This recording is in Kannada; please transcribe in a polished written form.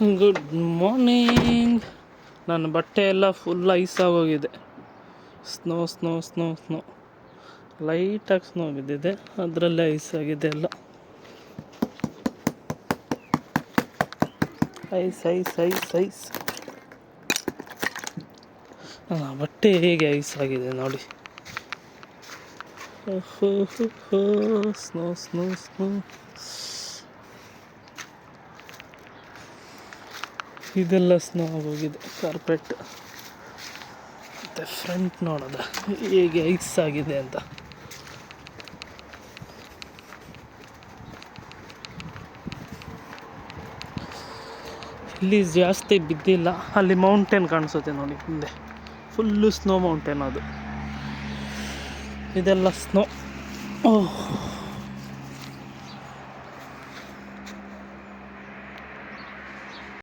Good morning. ನನ್ನ ಬಟ್ಟೆ ಎಲ್ಲ ಫುಲ್ ಐಸ್ ಆಗೋಗಿದೆ. ಸ್ನೋ ಸ್ನೋ ಸ್ನೋ ಸ್ನೋ ಲೈಟಾಗಿ ಸ್ನೋ ಬಿದ್ದಿದೆ, ಅದರಲ್ಲೇ ಐಸ್ ಆಗಿದೆ ಎಲ್ಲ. Ice ice ice ice. ಬಟ್ಟೆ ಹೇಗೆ ಐಸ್ ಆಗಿದೆ ನೋಡಿ. Snow snow snow. ಇದೆಲ್ಲ ಸ್ನೋ ಆಗೋಗಿದೆ ಕಾರ್ಪೆಟ್. ಮತ್ತು ಫ್ರಂಟ್ ನೋಡೋದ ಹೇಗೆ ಐಸ್ ಆಗಿದೆ ಅಂತ. ಇಲ್ಲಿ ಜಾಸ್ತಿ ಬಿದ್ದಿಲ್ಲ, ಅಲ್ಲಿ ಮೌಂಟೇನ್ ಕಾಣಿಸುತ್ತೆ ನೋಡಿ ಹಿಂದೆ, ಫುಲ್ಲು ಸ್ನೋ ಮೌಂಟೇನ್ ಅದು. ಇದೆಲ್ಲ ಸ್ನೋ. ಓಹ್